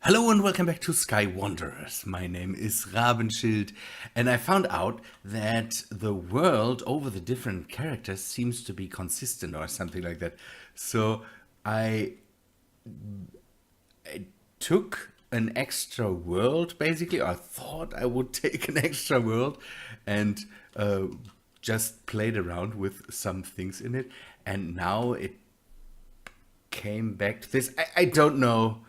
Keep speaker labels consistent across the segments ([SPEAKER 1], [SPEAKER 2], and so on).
[SPEAKER 1] Hello and welcome back to Skywanderers. My name is Rabenschild, and I found out that the world over the different characters seems to be consistent or something like that. So I took an extra world basically, or I thought I would take an extra world and uh, just played around with some things in it, and now it came back to this. I don't know.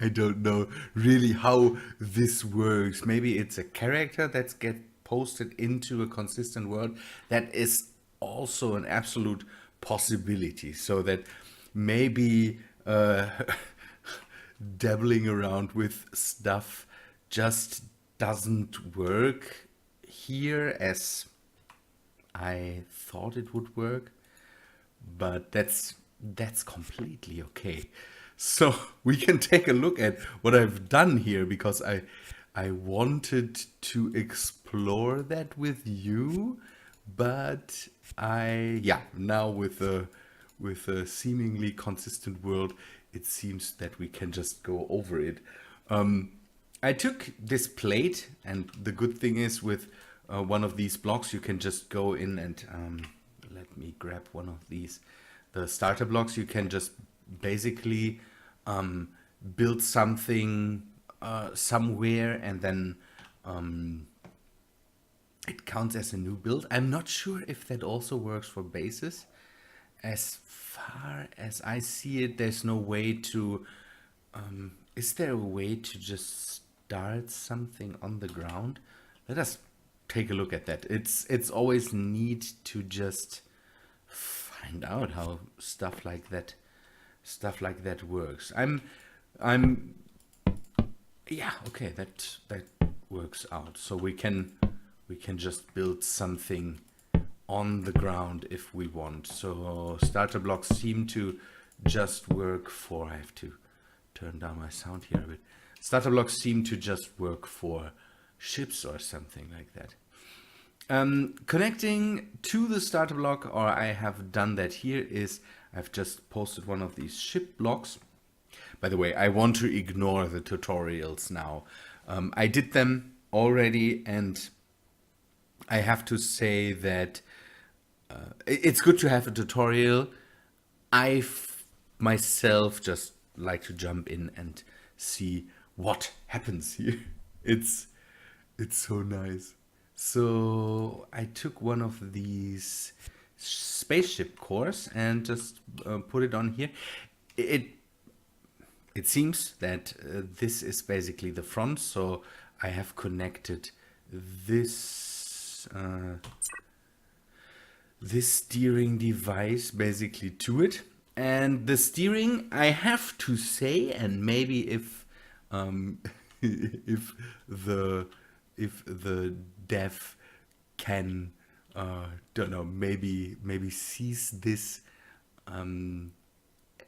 [SPEAKER 1] I don't know really how this works. Maybe it's a character that's get posted into a consistent world. That is also an absolute possibility. So that maybe dabbling around with stuff just doesn't work here as I thought it would work, but that's completely okay. So we can take a look at what I've done here because I wanted to explore that with you, but now with a seemingly consistent world, it seems that we can just go over it. I took this plate, and the good thing is with one of these blocks, you can just go in and let me grab one of these. The starter blocks, you can just basically build something somewhere, and then it counts as a new build. I'm not sure if that also works for bases. As far as I see it, there's no way to. Is there a way to just start something on the ground? Let us take a look at that. It's always neat to just find out how stuff like that works. I'm yeah, okay, that works out. So we can just build something on the ground if we want. So starter blocks seem to just work for. I have to turn down my sound here a bit. Starter blocks seem to just work for ships or something like that. Connecting to the starter block, or I have done that here, is I've just posted one of these ship blocks. By the way, I want to ignore the tutorials now. I did them already, and I have to say that it's good to have a tutorial. Myself just like to jump in and see what happens here. It's it's so nice. So I took one of these spaceship cores and just put it on here. It it seems that this is basically the front, so I have connected this steering device basically to it. And the steering, I have to say, and maybe if if the if the dev can don't know, maybe sees this,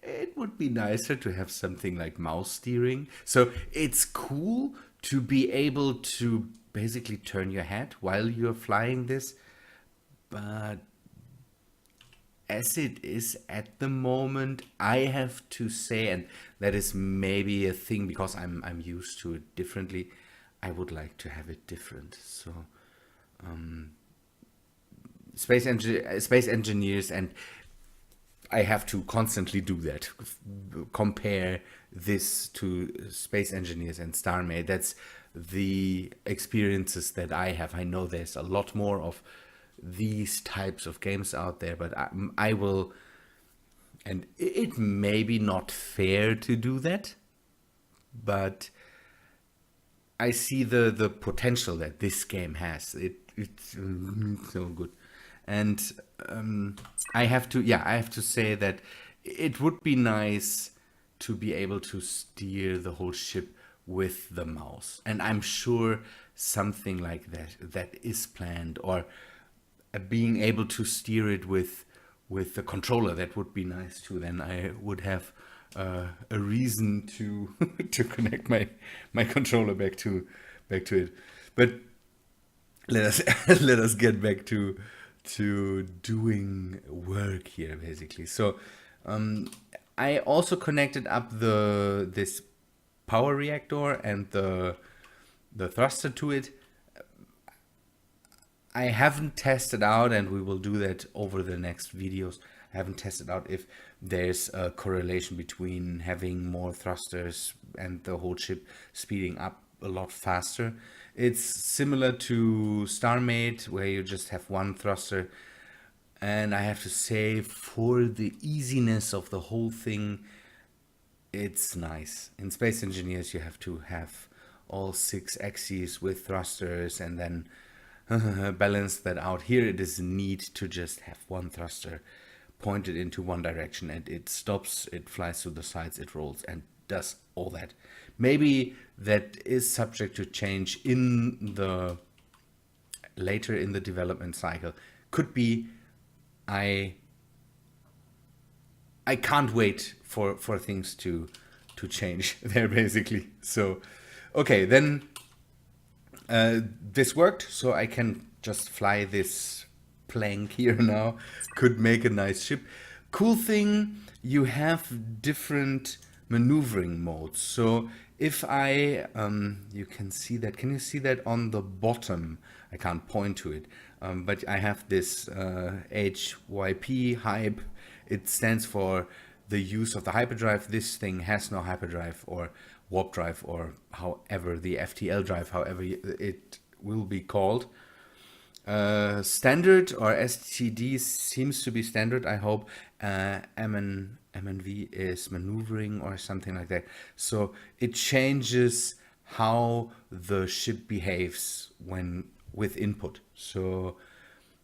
[SPEAKER 1] it would be nicer to have something like mouse steering. So it's cool to be able to basically turn your head while you're flying this, but as it is at the moment, I have to say, and that is maybe a thing because I'm used to it differently. I would like to have it different. So space engineers, and I have to constantly do that. Compare this to space engineers and StarMade. That's the experiences that I have. I know there's a lot more of these types of games out there, but I will, and it may be not fair to do that, but I see the potential that this game has. It's so good, and I have to say that it would be nice to be able to steer the whole ship with the mouse, and I'm sure something like that is planned, or being able to steer it with the controller. That would be nice too. Then I would have a reason to to connect my controller back to it. But let us let us get back to doing work here basically. So I also connected up the this power reactor and the thruster to it. I haven't tested out, and we will do that over the next videos. I haven't tested out if there's a correlation between having more thrusters and the whole ship speeding up a lot faster. It's similar to StarMate, where you just have one thruster. And I have to say, for the easiness of the whole thing, it's nice. In Space Engineers, you have to have all 6 axes with thrusters and then balance that out. Here it is neat to just have one thruster pointed into one direction, and it stops, it flies to the sides, it rolls and does all that. Maybe that is subject to change in the later in the development cycle. Could be. I can't wait for things to change there, basically. So okay, then this worked, so I can just fly this plank here now. Could make a nice ship. Cool thing, you have different maneuvering modes. So if I, you can see that, can you see that on the bottom? I can't point to it, but I have this HYP, hype. It stands for the use of the hyperdrive. This thing has no hyperdrive or warp drive, or however the FTL drive, however it will be called. Standard or STD seems to be standard, I hope. MNV is maneuvering or something like that. So it changes how the ship behaves when with input. So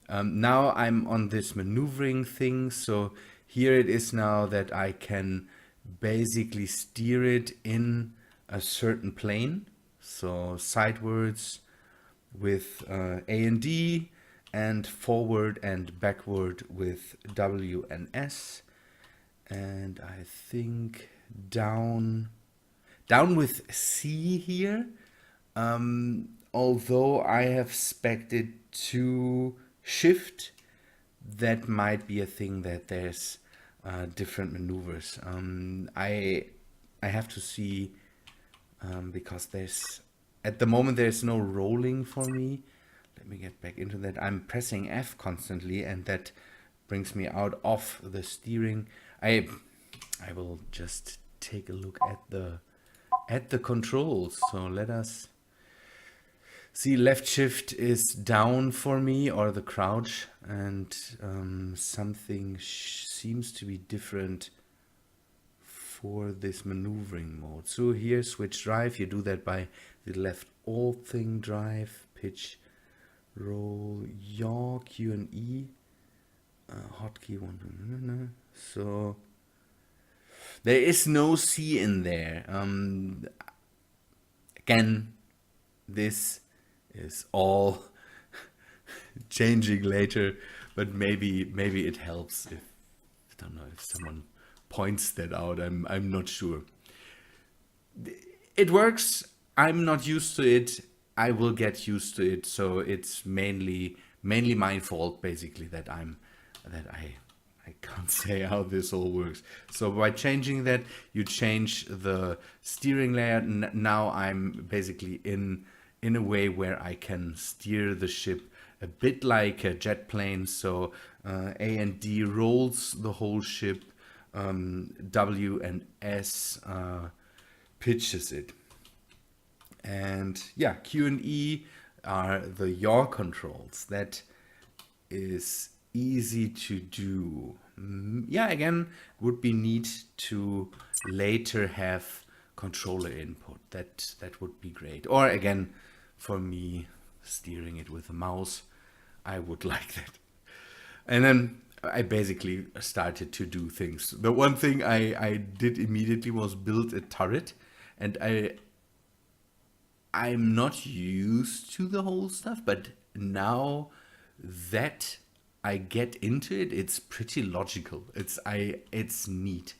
[SPEAKER 1] now I'm on this maneuvering thing. So here it is now that I can basically steer it in a certain plane. So sidewards with A and D, and forward and backward with W and S, and I think down with C here. Although I have spec'd it to shift, that might be a thing that there's different maneuvers. I have to see, because there's at the moment there's no rolling for me. Let me get back into that. I'm pressing F constantly, and that brings me out of the steering. I will just take a look at the controls. So let us see. Left shift is down for me, or the crouch, and something seems to be different for this maneuvering mode. So here, switch drive, you do that by the left alt thing drive, pitch, roll, yaw, Q and E, hotkey one. So there is no C in there. Again, this is all changing later, but maybe it helps if, I don't know, if someone points that out. I'm not sure. It works. I'm not used to it. I will get used to it. So it's mainly my fault, basically, that I can't say how this all works. So by changing that, you change the steering layer. Now I'm basically in a way where I can steer the ship a bit like a jet plane. So A and D rolls the whole ship. W and S pitches it. And yeah, Q and E are the yaw controls. That is easy to do. Yeah, again, would be neat to later have controller input. That would be great. Or again, for me, steering it with a mouse, I would like that. And then I basically started to do things. The one thing I did immediately was build a turret, and I'm not used to the whole stuff, but now that I get into it, it's pretty logical. It's neat.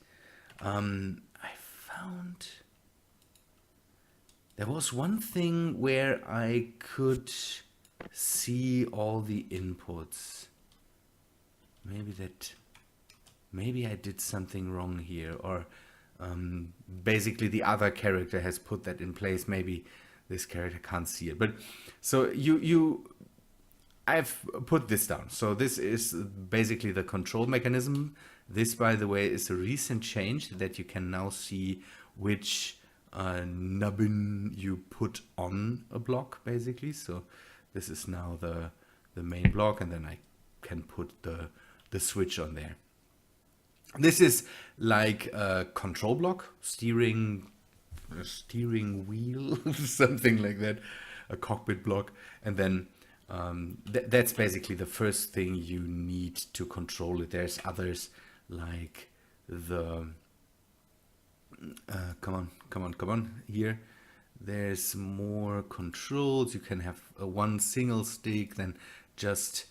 [SPEAKER 1] I found there was one thing where I could see all the inputs. Maybe I did something wrong here, or basically the other character has put that in place. Maybe this character can't see it, but so I've put this down. So this is basically the control mechanism. This, by the way, is a recent change that you can now see which nubbin you put on a block, basically. So this is now the main block, and then I can put the switch on there. This is like a control block, steering wheel, something like that, a cockpit block, and then that's basically the first thing you need to control it. There's others like the come on here. There's more controls. You can have one single stick, then just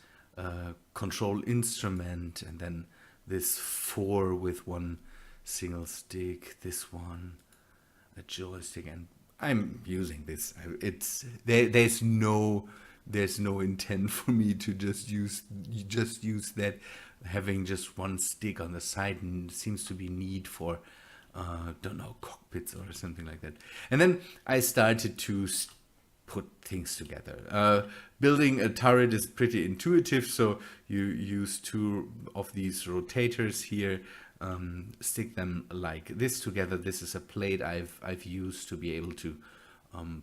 [SPEAKER 1] control instrument, and then this 4 with one single stick, this one a joystick, and I'm using this. It's there's no intent for me to just use that. Having just one stick on the side, and seems to be need for don't know, cockpits or something like that. And then I started to put things together. Building a turret is pretty intuitive, so you use 2 of these rotators here, stick them like this together. This is a plate I've used to be able to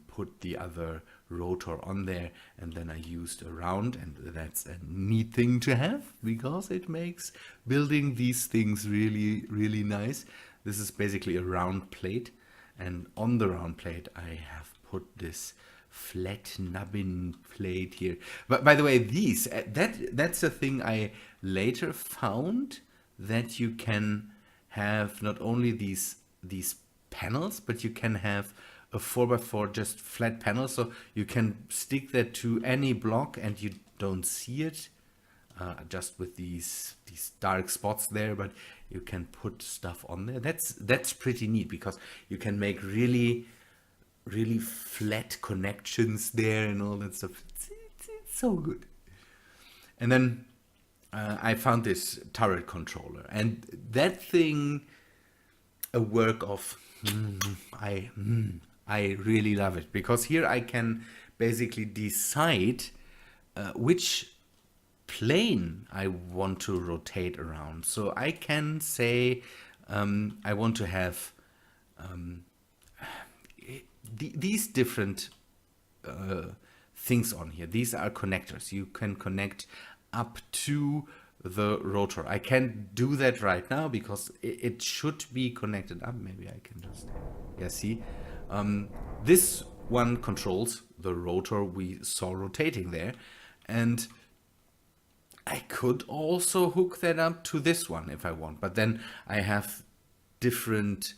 [SPEAKER 1] put the other rotor on there, and then I used a round, and that's a neat thing to have because it makes building these things really, really nice. This is basically a round plate, and on the round plate I have put this flat nubbin plate here. But by the way, these that's a thing I later found, that you can have not only these panels, but you can have a 4x4 just flat panel, so you can stick that to any block and you don't see it, just with these dark spots there, but you can put stuff on there. That's pretty neat because you can make really flat connections there and all that stuff. It's so good. And then I found this turret controller, and that thing, a work of I really love it, because here I can basically decide which plane I want to rotate around. So I can say I want to have these different things on here. These are connectors. You can connect up to the rotor. I can't do that right now because it should be connected up. Maybe I can just, yeah, see. This one controls the rotor we saw rotating there, and I could also hook that up to this one if I want, but then I have different,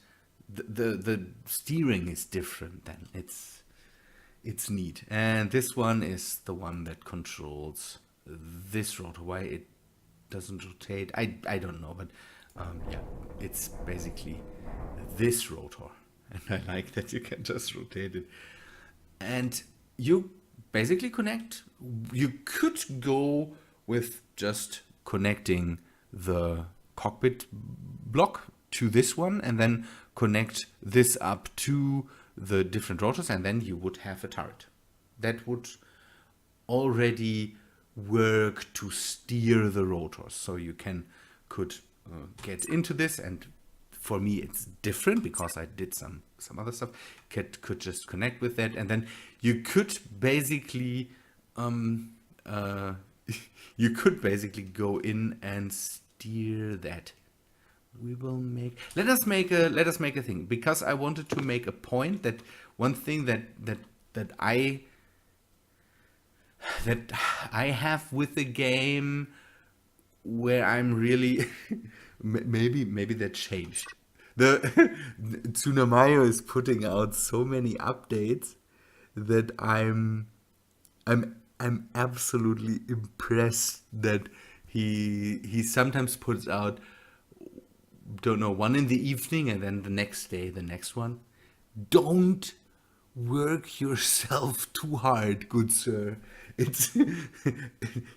[SPEAKER 1] the steering is different then. It's neat. And this one is the one that controls this rotor. Why it doesn't rotate, I don't know, but yeah, it's basically this rotor. And I like that you can just rotate it. And you basically connect. You could go with just connecting the cockpit block to this one and then connect this up to the different rotors, and then you would have a turret. That would already work to steer the rotors. So you could get into this, and for me it's different because I did some other stuff. Could just connect with that, and then you could basically you could basically go in and steer that. We will make, let us make a thing, because I wanted to make a point that one thing that I have with the game, where I'm really maybe that changed. The Tsunamayo is putting out so many updates that I'm absolutely impressed that he sometimes puts out, don't know, one in the evening and then the next day the next one. Don't work yourself too hard, good sir. It's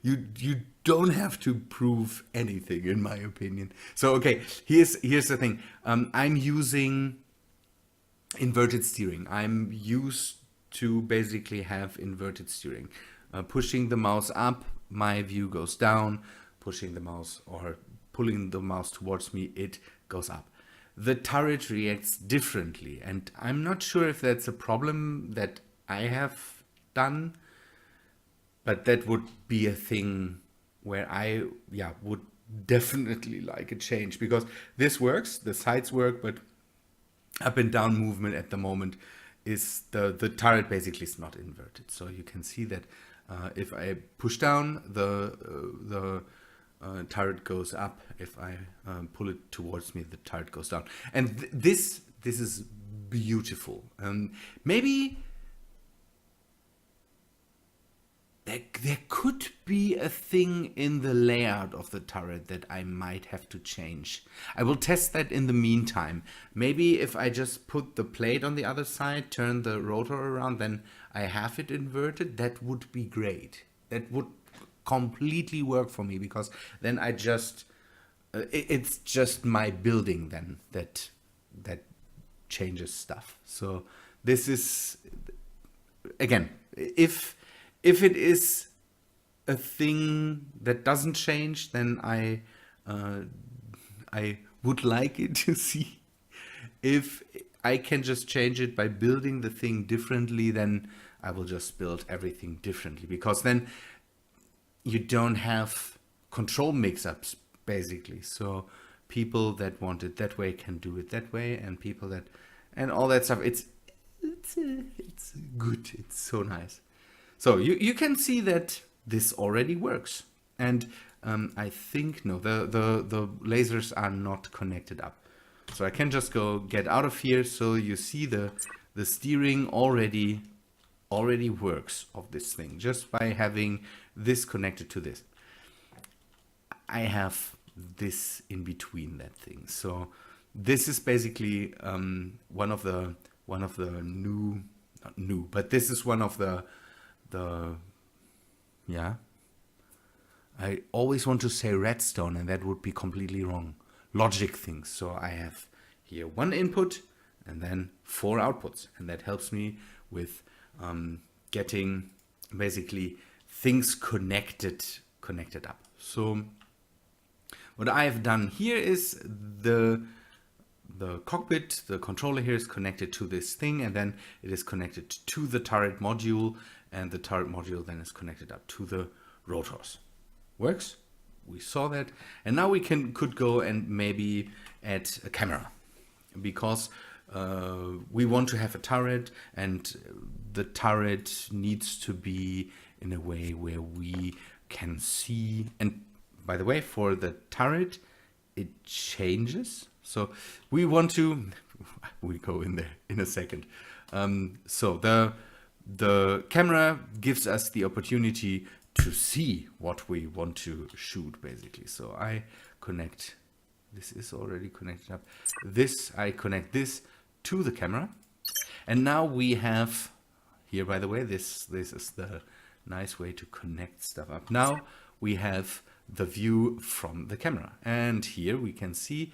[SPEAKER 1] you don't have to prove anything, in my opinion. So okay, here's the thing. I'm using inverted steering. I'm used to basically have inverted steering. Pushing the mouse up, my view goes down. Pushing the mouse or pulling the mouse towards me, it goes up. The turret reacts differently, and I'm not sure if that's a problem that I have done, but that would be a thing where I would definitely like a change, because this works, the sides work, but up and down movement at the moment is the turret basically is not inverted. So you can see that if I push down, the turret goes up. If I pull it towards me, the turret goes down. And this is beautiful. Maybe there could be a thing in the layout of the turret that I might have to change. I will test that in the meantime. Maybe if I just put the plate on the other side, turn the rotor around, then I have it inverted. That would be great. That would completely work for me, because then I just it's just my building then that changes stuff. So this is, again, if it is a thing that doesn't change, then I would like it to see. If I can just change it by building the thing differently, then I will just build everything differently, because then you don't have control mix-ups, basically. So people that want it that way can do it that way, and people that, and all that stuff. It's good. It's so nice. So you can see that this already works. And I think, no, the lasers are not connected up. So I can just go get out of here. So you see the steering already works of this thing, just by having this connected to this. I have this in between that thing. So this is basically one of the new, not new, but this is one of the yeah. I always want to say redstone, and that would be completely wrong. Logic things. So I have here one input and then 4 outputs, and that helps me with getting basically things connected up. So what I have done here is the cockpit, the controller here is connected to this thing, and then it is connected to the turret module, and the turret module then is connected up to the rotors. Works? We saw that. And now we could go and maybe add a camera, because we want to have a turret, and the turret needs to be in a way where we can see. And by the way, for the turret, it changes. So we want to, we go in there in a second. So the camera gives us the opportunity to see what we want to shoot, basically. So I connect, this is already connected up. I connect this to the camera. And now we have here, by the way, this is the nice way to connect stuff up. Now we have the view from the camera, and here we can see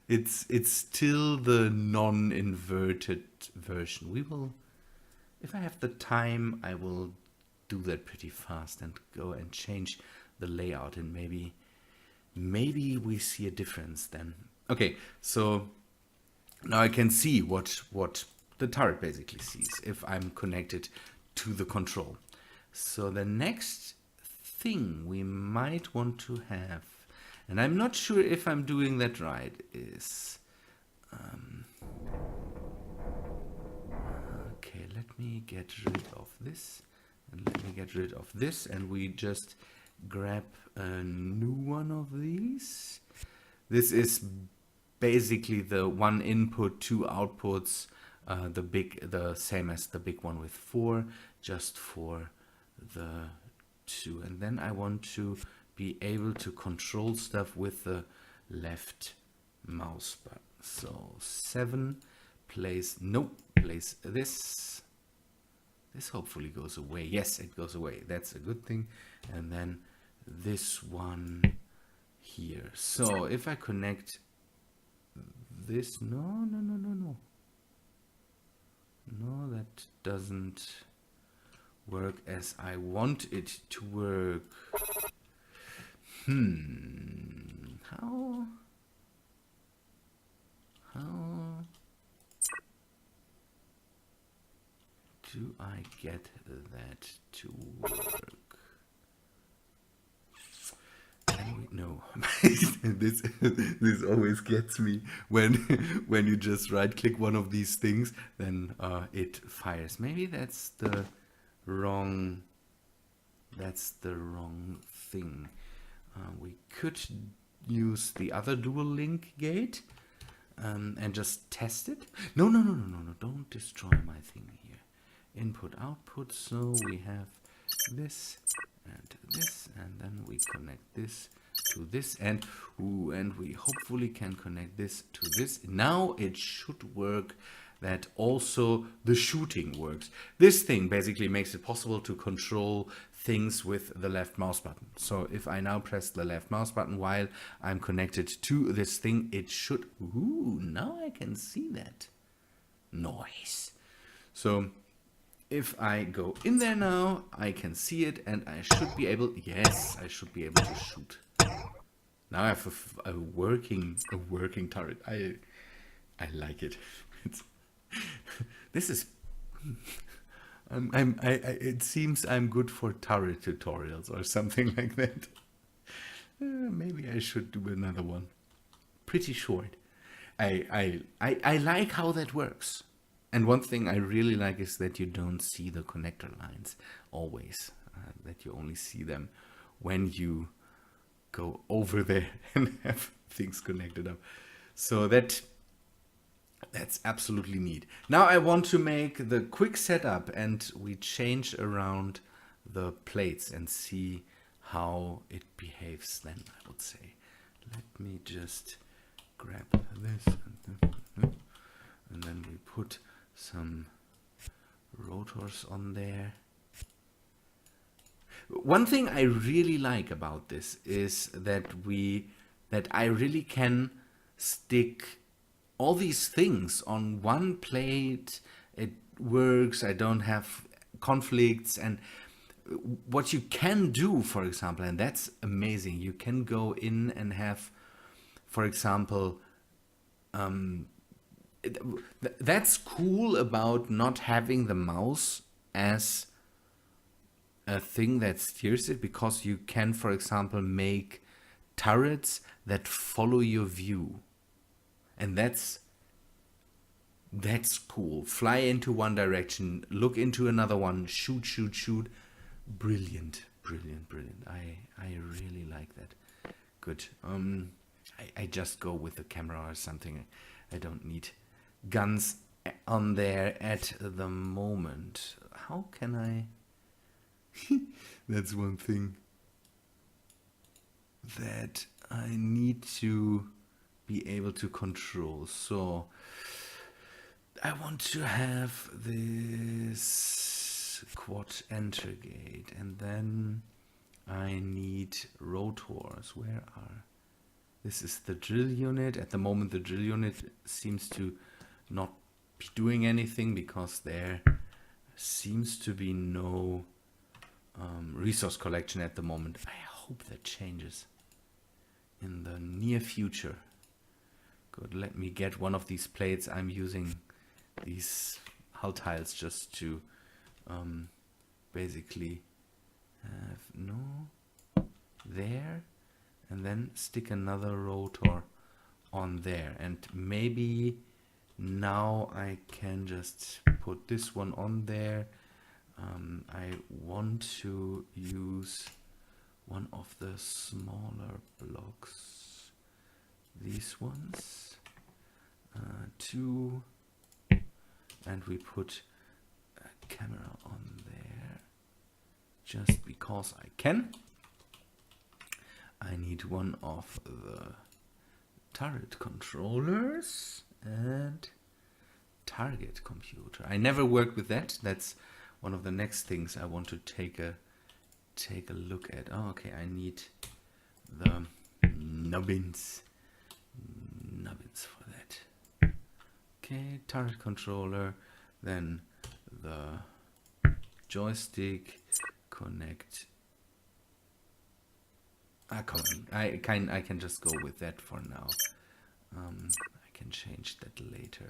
[SPEAKER 1] it's still the non-inverted version. We will, if I have the time, I will do that pretty fast and go and change the layout, and maybe we see a difference then. Okay, so now I can see what the turret basically sees if I'm connected to the control. So the next thing we might want to have, and I'm not sure if I'm doing that right, is okay, let me get rid of this, and let me get rid of this, and we just grab a new one of these. This is basically the 1 input, 2 outputs, the same as the big one with 4, just for the 2. And then I want to be able to control stuff with the left mouse button. So 7 place this. This hopefully goes away. Yes, it goes away. That's a good thing. And then this one here. So if I connect this, no, that doesn't work as I want it to work. How do I get that to work? No, this always gets me when you just right click one of these things, then it fires. Maybe that's the wrong thing. We could use the other dual link gate and just test it. No, don't destroy my thing here. Input output. So we have this, and then we connect this to this, and we hopefully can connect this to this. Now it should work that also the shooting works. This thing basically makes it possible to control things with the left mouse button. So if I now press the left mouse button while I'm connected to this thing, it should, now I can see that. Nice. So if I go in there now, I can see it, and I should be able, yes, I should be able to shoot. Now I have a working turret. I like it. This is, it seems I'm good for turret tutorials or something like that. Maybe I should do another one. Pretty short. I like how that works. And one thing I really like is that you don't see the connector lines always. That you only see them when you go over there and have things connected up. So that's absolutely neat. Now I want to make the quick setup, and we change around the plates and see how it behaves then, I would say. Let me just grab this and then we put some rotors on there. One thing I really like about this is that I really can stick all these things on one plate. It works. I don't have conflicts. And what you can do, for example, and that's amazing, you can go in and have, for example, that's cool about not having the mouse as a thing that steers it, because you can, for example, make turrets that follow your view. And that's cool. Fly into one direction, look into another one, shoot. Brilliant. I really like that. Good. I just go with the camera or something. I don't need guns on there at the moment. How can I? That's one thing that I need to be able to control. So I want to have this quad enter gate, and then I need rotors. Where are? This is the drill unit. At the moment the drill unit seems to not be doing anything because there seems to be no resource collection at the moment. I hope that changes in the near future. Good, let me get one of these plates. I'm using these hull tiles just to basically have there, and then stick another rotor on there. And maybe now I can just put this one on there. I want to use one of the smaller blocks, these ones, two, and we put a camera on there just because I can. I need one of the turret controllers, and target computer. I never worked with that. That's one of the next things I want to take a look at. Oh, okay, I need the nubbins for that. Okay, turret controller, then the joystick, connect. Come on, I can just go with that for now. I can change that later.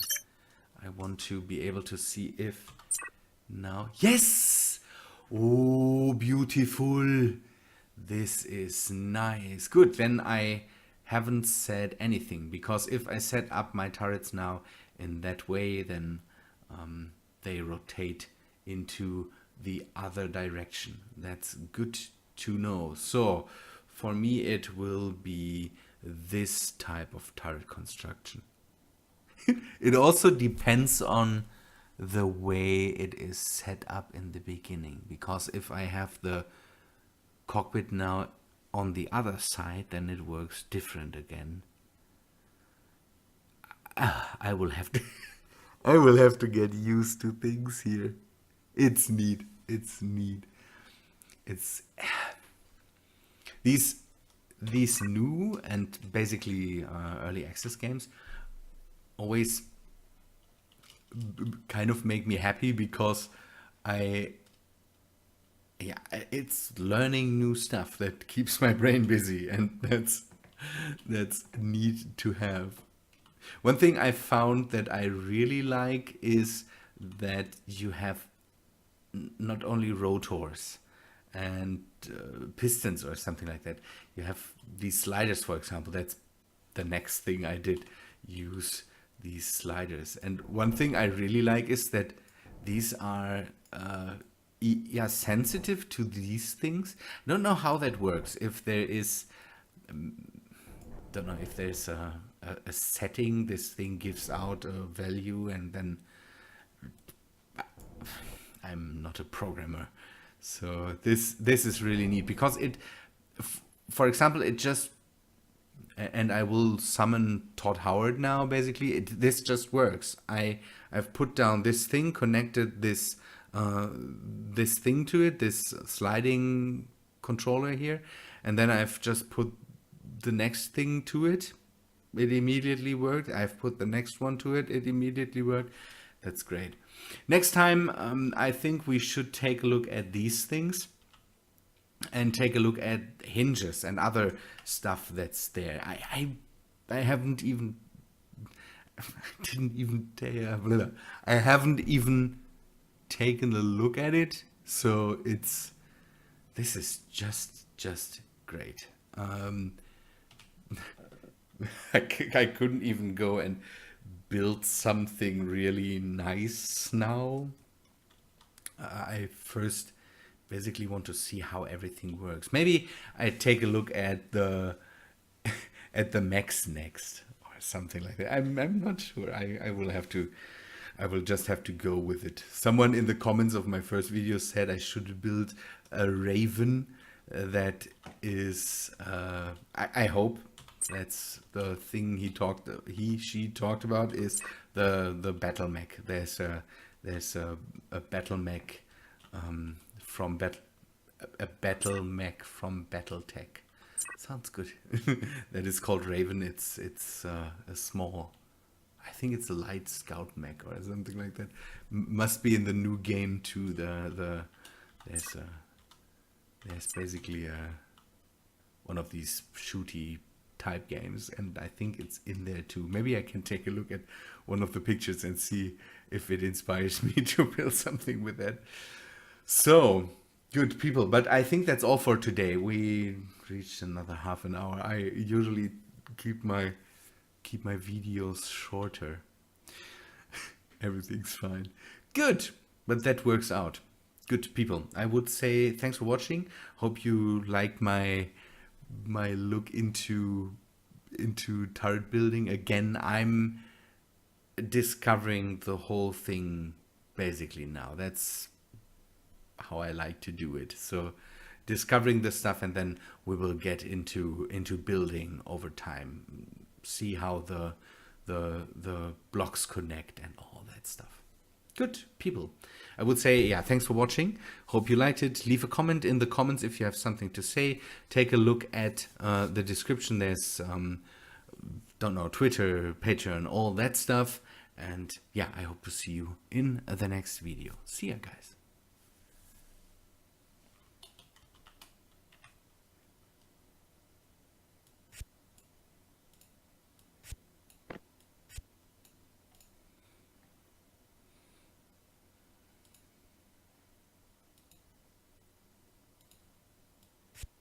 [SPEAKER 1] I want to be able to see if now, yes! Oh, beautiful. This is nice. Good, then I haven't said anything, because if I set up my turrets now in that way, then they rotate into the other direction. That's good to know. So for me it will be this type of turret construction. It also depends on the way it is set up in the beginning, because if I have the cockpit now on the other side, then it works different again. I will have to I will have to get used to things here. It's neat. It's neat. It's these new and basically early access games always kind of make me happy, because it's learning new stuff that keeps my brain busy, and that's neat to have. One thing I found that I really like is that you have not only rotors and pistons or something like that. You have these sliders, for example. That's the next thing I did, use these sliders. And one thing I really like is that these are sensitive to these things. I don't know how that works. If there is, don't know if there's a setting this thing gives out a value, and then I'm not a programmer, so this is really neat, because it, for example, it just, and I will summon Todd Howard now. Basically, this just works. I've put down this thing, connected this this thing to it, this sliding controller here, and then I've just put the next thing to it. It immediately worked. I've put the next one to it. It immediately worked. That's great. Next time, I think we should take a look at these things and take a look at hinges and other stuff that's there. I haven't even I haven't even taken a look at it. So this is just great. I couldn't even go and build something really nice now. I first basically want to see how everything works. Maybe I take a look at the mechs next or something like that. I'm not sure. I will just have to go with it. Someone in the comments of my first video said I should build a raven that is I hope that's the thing she talked about, is the battle mech. There's a battle mech from battle mech from BattleTech. Sounds good. That is called Raven. It's a small, I think it's a light scout mech or something like that. Must be in the new game too. There's basically one of these shooty type games, and I think it's in there too. Maybe I can take a look at one of the pictures and see if it inspires me to build something with that. So good, people, but I think that's all for today. We reached another half an hour. I usually keep my videos shorter. Everything's fine. Good, but that works out. Good, people. I would say thanks for watching. Hope you like my look into turret building. Again, I'm discovering the whole thing basically now. That's how I like to do it. So discovering the stuff, and then we will get into building over time. See how the blocks connect and all that that stuff. Good people. I would say, yeah, thanks for watching. Hope you liked it. Leave a comment in the comments if you have something to say. Take a look at the description. There's, don't know, Twitter, Patreon, all that stuff. And yeah, I hope to see you in the next video. See ya, guys.